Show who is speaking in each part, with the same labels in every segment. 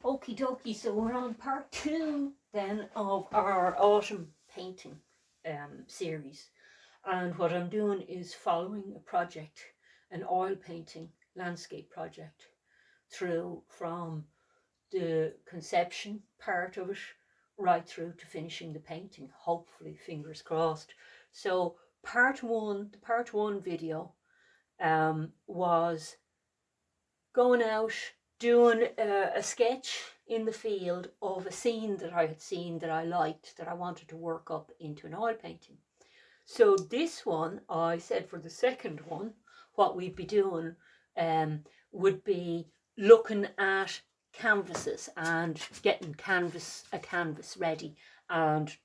Speaker 1: Okie dokie, so we're on part 2 then of our autumn painting series. And what I'm doing is following a project, an oil painting landscape project, through from the conception part of it right through to finishing the painting, hopefully, fingers crossed. So the part one video was going out, doing a sketch in the field of a scene that I had seen that I liked, that I wanted to work up into an oil painting. So this one, I said for the second one, what we'd be doing would be looking at canvases and getting a canvas ready, and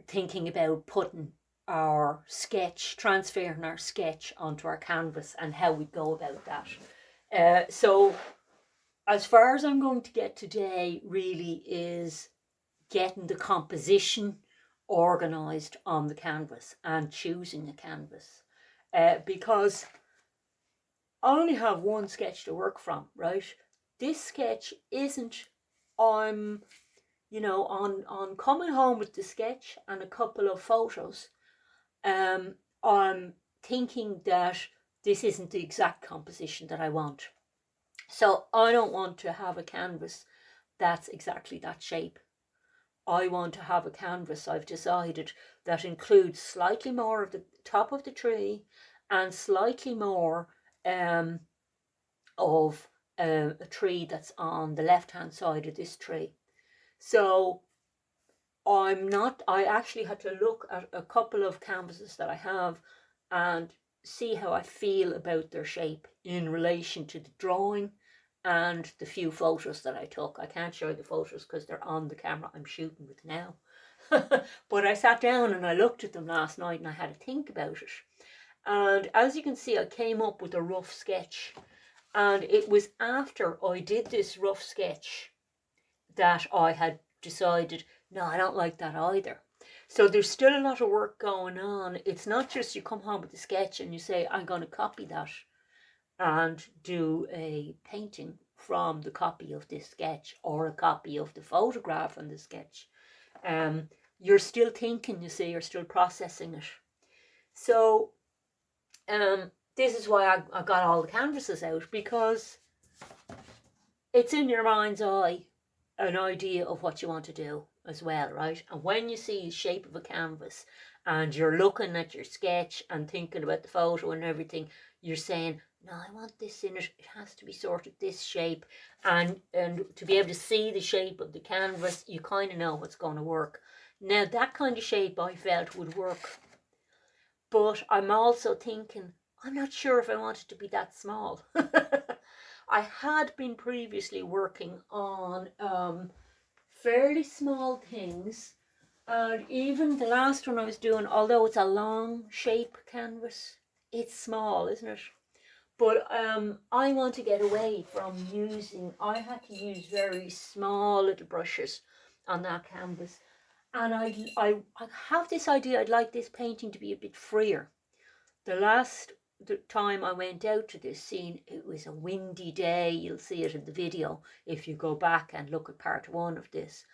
Speaker 1: thinking about putting our sketch, transferring our sketch onto our canvas and how we go about that. So as far as I'm going to get today really is getting the composition organised on the canvas and choosing a canvas, because I only have one sketch to work from, right? This sketch isn't, I'm on coming home with the sketch and a couple of photos, I'm thinking that this isn't the exact composition that I want. So I don't want to have a canvas that's exactly that shape. I want to have a canvas, I've decided, that includes slightly more of the top of the tree and slightly more of a tree that's on the left hand side of this tree. So I actually had to look at a couple of canvases that I have and see how I feel about their shape in relation to the drawing and the few photos that I took. I can't show the photos because they're on the camera I'm shooting with now. But I sat down and I looked at them last night and I had to think about it. And as you can see, I came up with a rough sketch. And it was after I did this rough sketch that I had decided, no, I don't like that either. So there's still a lot of work going on. It's not just you come home with a sketch and you say, I'm going to copy that and do a painting from the copy of this sketch or a copy of the photograph on the sketch. You're still thinking, you see, you're still processing it. So this is why I got all the canvases out, because it's in your mind's eye an idea of what you want to do as well, right? And when you see the shape of a canvas and you're looking at your sketch and thinking about the photo and everything, you're saying, no, I want this in it, it has to be sort of this shape. And to be able to see the shape of the canvas, you kind of know what's going to work. Now, that kind of shape I felt would work. But I'm also thinking, I'm not sure if I want it to be that small. I had been previously working on fairly small things, and even the last one I was doing, although it's a long shape canvas, it's small, isn't it? But I want to get away from I had to use very small little brushes on that canvas. And I have this idea, I'd like this painting to be a bit freer. The time I went out to this scene, it was a windy day. You'll see it in the video if you go back and look at part 1 of this.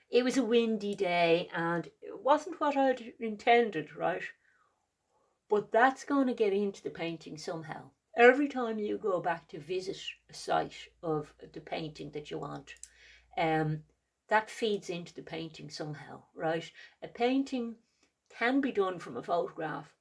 Speaker 1: It was a windy day and it wasn't what I'd intended, right? But that's going to get into the painting somehow. Every time you go back to visit a site of the painting that you want, that feeds into the painting somehow, right? A painting can be done from a photograph.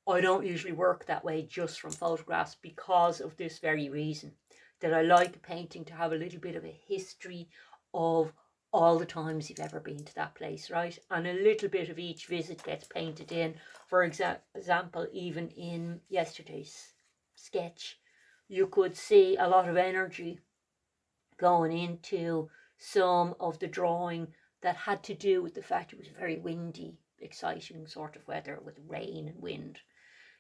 Speaker 1: I don't usually work that way just from photographs because of this very reason, that I like a painting to have a little bit of a history of all the times you've ever been to that place, right? And a little bit of each visit gets painted in. For example, even in yesterday's sketch, you could see a lot of energy going into some of the drawing that had to do with the fact it was very windy, exciting sort of weather with rain and wind.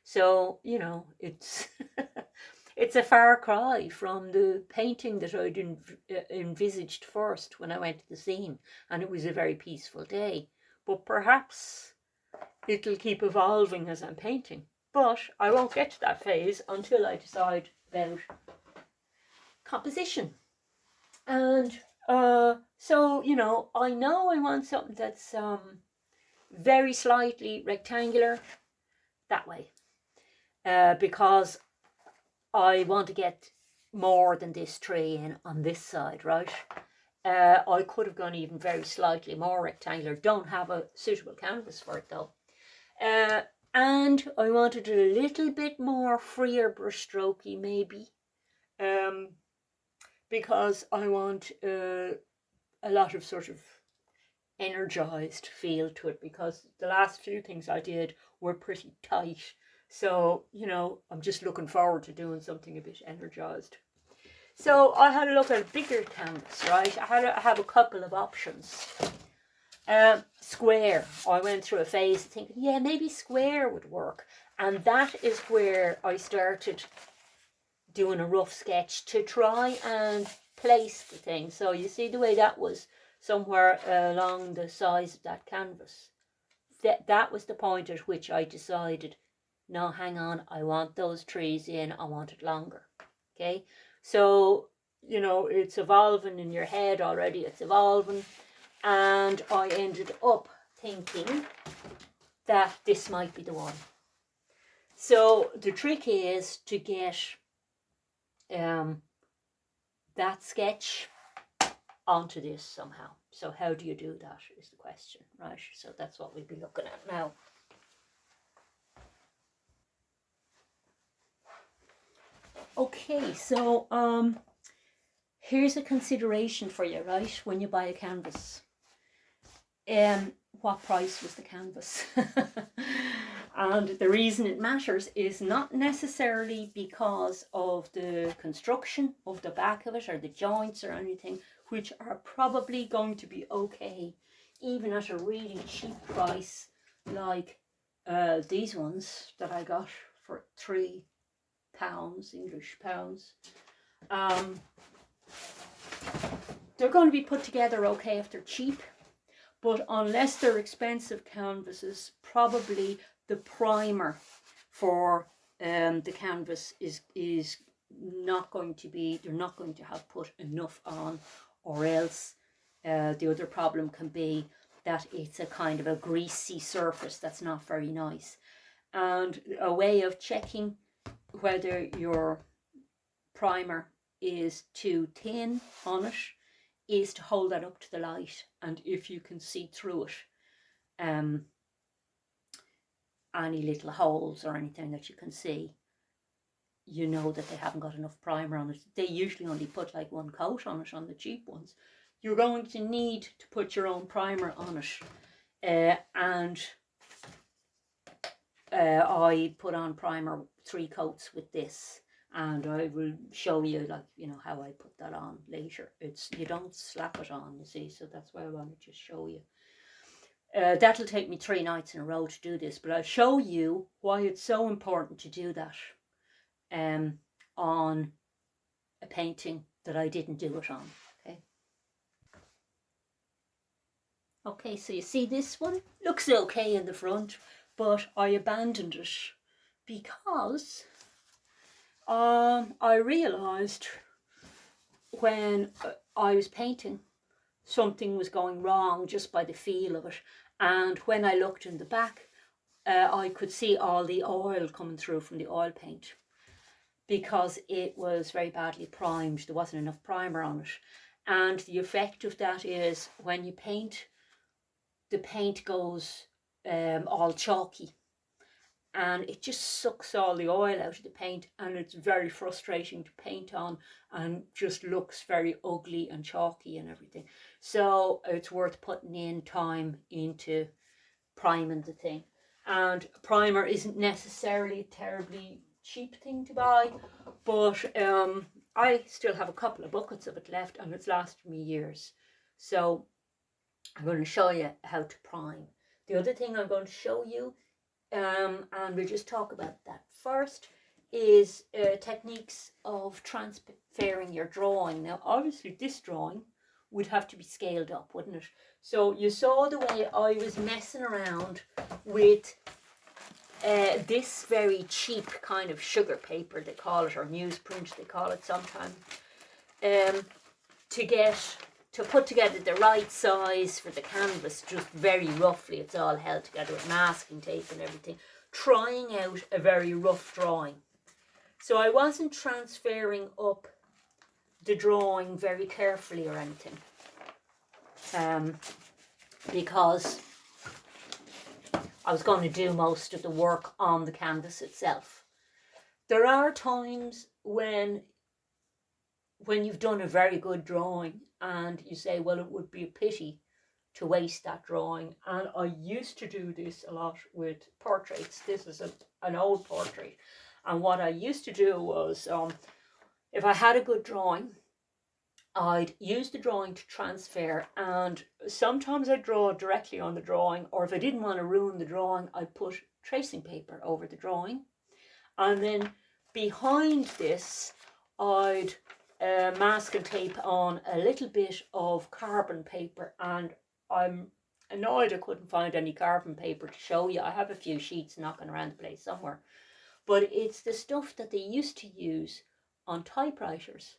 Speaker 1: So, it's it's a far cry from the painting that I'd envisaged first when I went to the scene, and it was a very peaceful day. But perhaps it'll keep evolving as I'm painting. But I won't get to that phase until I decide about composition. And so, you know I want something that's very slightly rectangular that way, because I want to get more than this tree in on this side, right? I could have gone even very slightly more rectangular. Don't have a suitable canvas for it though. And I wanted a little bit more freer brushstrokey maybe, because I want a lot of sort of energized feel to it, because the last few things I did were pretty tight. So, I'm just looking forward to doing something a bit energized. So I had a look at a bigger canvas, right? I have a couple of options. Square. I went through a phase thinking, yeah, maybe square would work. And that is where I started doing a rough sketch to try and place the thing. So you see the way that was somewhere along the size of that canvas. That was the point at which I decided, no, hang on, I want those trees in, I want it longer. Okay, so it's evolving in your head already, it's evolving, and I ended up thinking that this might be the one. So the trick is to get that sketch onto this somehow. So how do you do that is the question, right? So that's what we'll be looking at now. Okay, so here's a consideration for you, right? When you buy a canvas, what price was the canvas? And the reason it matters is not necessarily because of the construction of the back of it or the joints or anything, which are probably going to be okay, even at a really cheap price, like these ones that I got for £3, English pounds. They're going to be put together okay if they're cheap, but unless they're expensive canvases, probably the primer for the canvas is not going to be, they're not going to have put enough on, or else the other problem can be that it's a kind of a greasy surface that's not very nice. And a way of checking whether your primer is too thin on it is to hold that up to the light, and if you can see through it, any little holes or anything that you can see, you know that they haven't got enough primer on it. They usually only put like one coat on it on the cheap ones. You're going to need to put your own primer on it, and I put on primer 3 coats with this, and I will show you, like, how I put that on later. You don't slap it on, you see, so that's why I want to just show you. That'll take me 3 nights in a row to do this, but I'll show you why it's so important to do that on a painting that I didn't do it on. Okay, so you see this one looks okay in the front, but I abandoned it because I realized when I was painting something was going wrong just by the feel of it. And when I looked in the back, I could see all the oil coming through from the oil paint, because it was very badly primed. There wasn't enough primer on it. And the effect of that is when you paint, the paint goes all chalky, and it just sucks all the oil out of the paint, and it's very frustrating to paint on, and just looks very ugly and chalky and everything. So it's worth putting in time into priming the thing. And primer isn't necessarily a terribly cheap thing to buy, but I still have a couple of buckets of it left, and it's lasted me years. So I'm going to show you how to prime. The other thing I'm going to show you, and we'll just talk about that first, is techniques of transferring your drawing. Now, obviously this drawing would have to be scaled up, wouldn't it? So you saw the way I was messing around with this very cheap kind of sugar paper, they call it, or newsprint they call it sometimes. to put together the right size for the canvas, just very roughly. It's all held together with masking tape and everything. Trying out a very rough drawing. So I wasn't transferring up the drawing very carefully or anything. Because I was going to do most of the work on the canvas itself. There are times when you've done a very good drawing and you say, well, it would be a pity to waste that drawing. And I used to do this a lot with portraits. This is an old portrait. And what I used to do was, if I had a good drawing, I'd use the drawing to transfer, and sometimes I'd draw directly on the drawing, or if I didn't want to ruin the drawing, I'd put tracing paper over the drawing. And then behind this, I'd mask and tape on a little bit of carbon paper, and I'm annoyed I couldn't find any carbon paper to show you. I have a few sheets knocking around the place somewhere, but it's the stuff that they used to use on typewriters.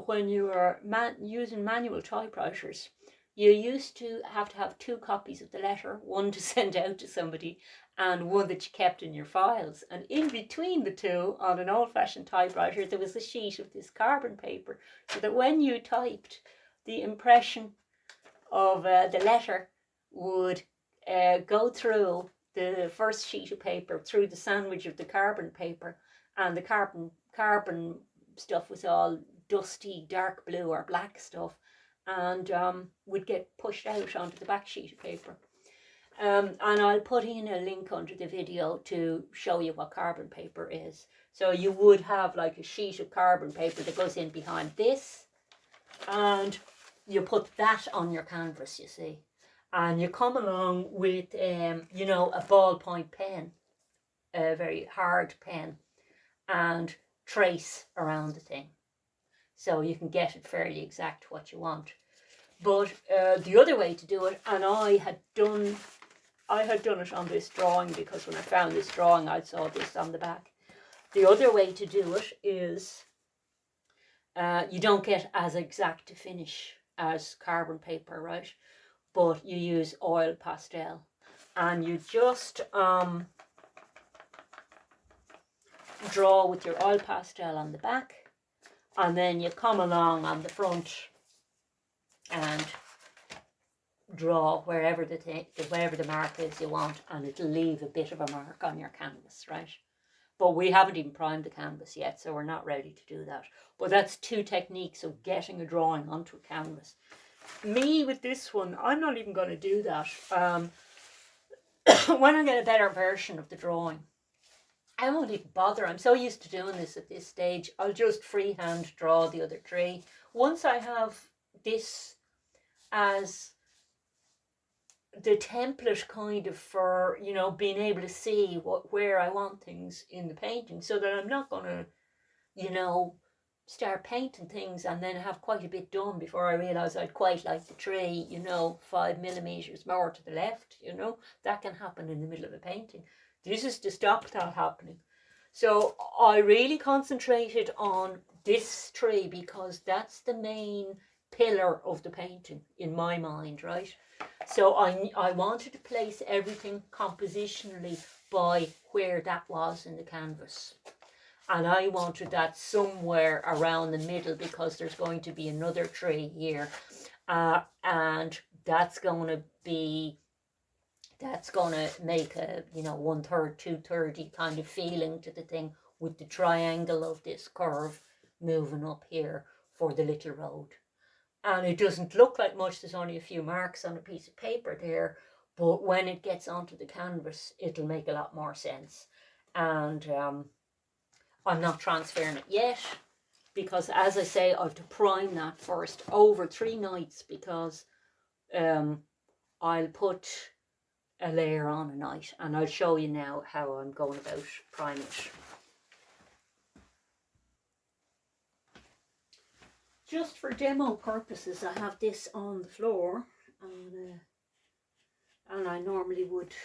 Speaker 1: When you were using manual typewriters, you used to have 2 copies of the letter, one to send out to somebody and one that you kept in your files. And in between the two, on an old-fashioned typewriter, there was a sheet of this carbon paper, so that when you typed, the impression of the letter would go through the first sheet of paper, through the sandwich of the carbon paper, and the carbon stuff was all dusty dark blue or black stuff, and would get pushed out onto the back sheet of paper. And I'll put in a link under the video to show you what carbon paper is. So you would have like a sheet of carbon paper that goes in behind this, and you put that on your canvas, you see. And you come along with, you know, a ballpoint pen, a very hard pen, and trace around the thing, so you can get it fairly exact what you want. But the other way to do it, and I had done it on this drawing, because when I found this drawing I saw this on the back. The other way to do it is you don't get as exact a finish as carbon paper, right? But you use oil pastel, and you just draw with your oil pastel on the back, and then you come along on the front and draw wherever the mark is you want, and it'll leave a bit of a mark on your canvas, right? But we haven't even primed the canvas yet, so we're not ready to do that. But that's 2 techniques of getting a drawing onto a canvas. Me, with this one, I'm not even going to do that. When I get a better version of the drawing, I won't even bother. I'm so used to doing this at this stage. I'll just freehand draw the other tree. Once I have this as the template kind of for, you know, being able to see where I want things in the painting, so that I'm not going to, you know, start painting things and then have quite a bit done before I realise I'd quite like the tree, you know, 5 millimeters more to the left, you know. That can happen in the middle of a painting. This is to stop that happening. So I really concentrated on this tree, because that's the main pillar of the painting in my mind, right? So I wanted to place everything compositionally by where that was in the canvas. And I wanted that somewhere around the middle, because there's going to be another tree here. And that's going to make a, you know, 1/3, 2/3 kind of feeling to the thing, with the triangle of this curve moving up here for the little road. And it doesn't look like much, there's only a few marks on a piece of paper there, but when it gets onto the canvas, it'll make a lot more sense. And I'm not transferring it yet, because, as I say, I have to prime that first over 3 nights, because I'll put a layer on a night, and I'll show you now how I'm going about priming it. Just for demo purposes, I have this on the floor, and I normally would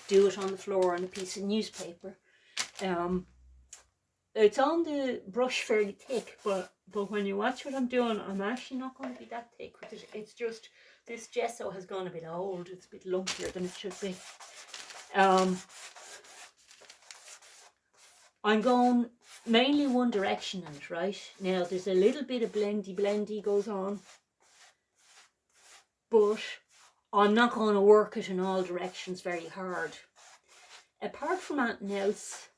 Speaker 1: do it on the floor on a piece of newspaper. it's on the brush fairly thick, but when you watch what I'm doing, I'm actually not going to be that thick with it. It's just this gesso has gone a bit old. It's a bit lumpier than it should be. I'm going mainly one direction in it, right? Now there's a little bit of blendy goes on, but I'm not going to work it in all directions very hard. Apart from anything else,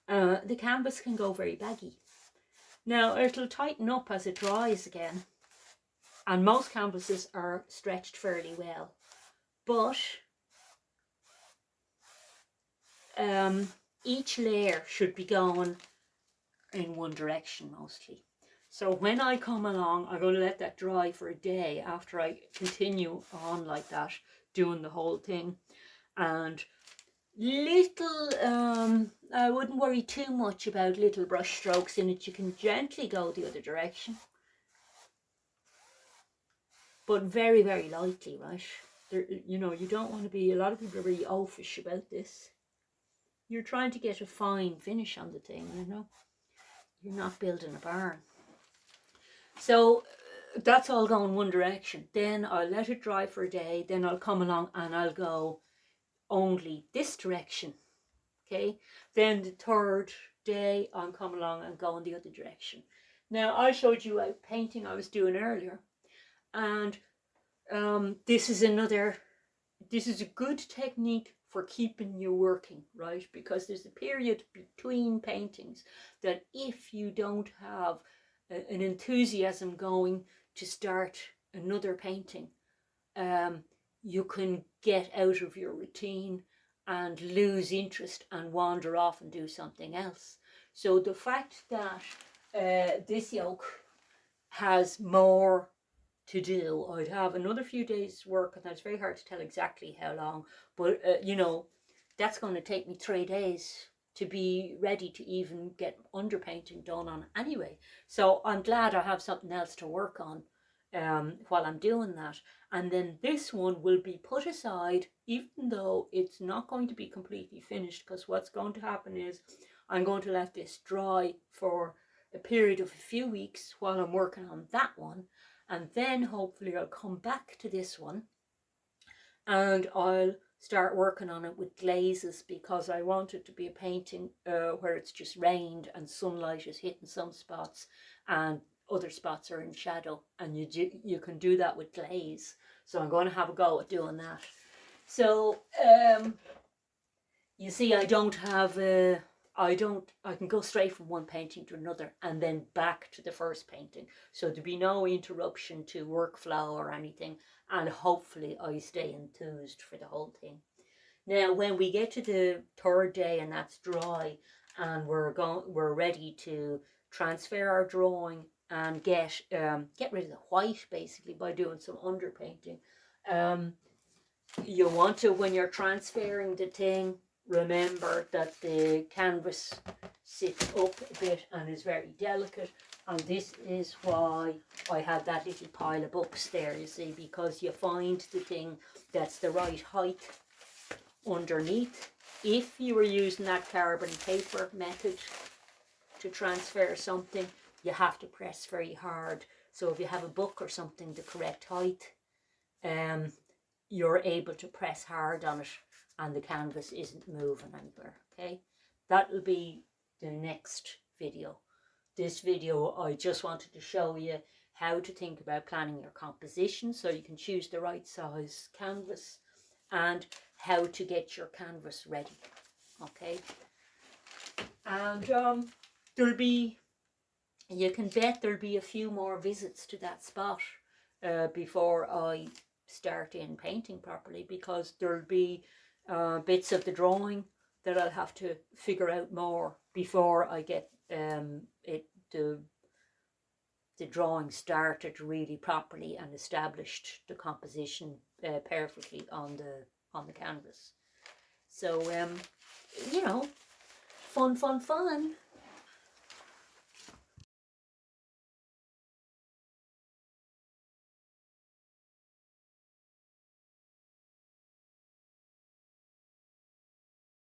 Speaker 1: the canvas can go very baggy. Now it'll tighten up as it dries again, and most canvases are stretched fairly well, but each layer should be going in one direction mostly. So when I come along, I'm going to let that dry for a day after I continue on like that, doing the whole thing. And little, I wouldn't worry too much about little brush strokes in it. You can gently go the other direction, but very, very lightly, right? There, you know, you don't want to be, a lot of people are really oafish about this. You're trying to get a fine finish on the thing, you know. You're not building a barn. So that's all going one direction. Then I'll let it dry for a day. Then I'll come along and I'll go only this direction. Okay. Then the third day I'll come along and go in the other direction. Now I showed you a painting I was doing earlier, and this is a good technique for keeping you working, right? Because there's a period between paintings that if you don't have an enthusiasm going to start another painting, you can get out of your routine and lose interest and wander off and do something else. So the fact that this yoke has more to do, I'd have another few days work, and that's very hard to tell exactly how long, but you know, that's going to take me 3 days to be ready to even get underpainting done on anyway. So I'm glad I have something else to work on while I'm doing that. And then this one will be put aside, even though it's not going to be completely finished, because what's going to happen is I'm going to let this dry for a period of a few weeks while I'm working on that one. And then hopefully I'll come back to this one and I'll start working on it with glazes, because I want it to be a painting where it's just rained and sunlight is hitting some spots and other spots are in shadow, and you can do that with glaze. So I'm going to have a go at doing that. So you see, I can go straight from one painting to another and then back to the first painting. So there'll be no interruption to workflow or anything, and hopefully I stay enthused for the whole thing. Now, when we get to the third day and that's dry and we're ready to transfer our drawing and get rid of the white basically by doing some underpainting. You want to, when you're transferring the thing, remember that the canvas sits up a bit and is very delicate, and this is why I have that little pile of books there, you see, because you find the thing that's the right height underneath. If you were using that carbon paper method to transfer something, you have to press very hard. So if you have a book or something the correct height, you're able to press hard on it and the canvas isn't moving anywhere. Okay, that'll be the next video. This video, I just wanted to show you how to think about planning your composition so you can choose the right size canvas, and how to get your canvas ready. Okay, and you can bet there'll be a few more visits to that spot before I start in painting properly, because there'll be bits of the drawing that I'll have to figure out more before I get the drawing started really properly and established the composition perfectly on the canvas. So you know, fun.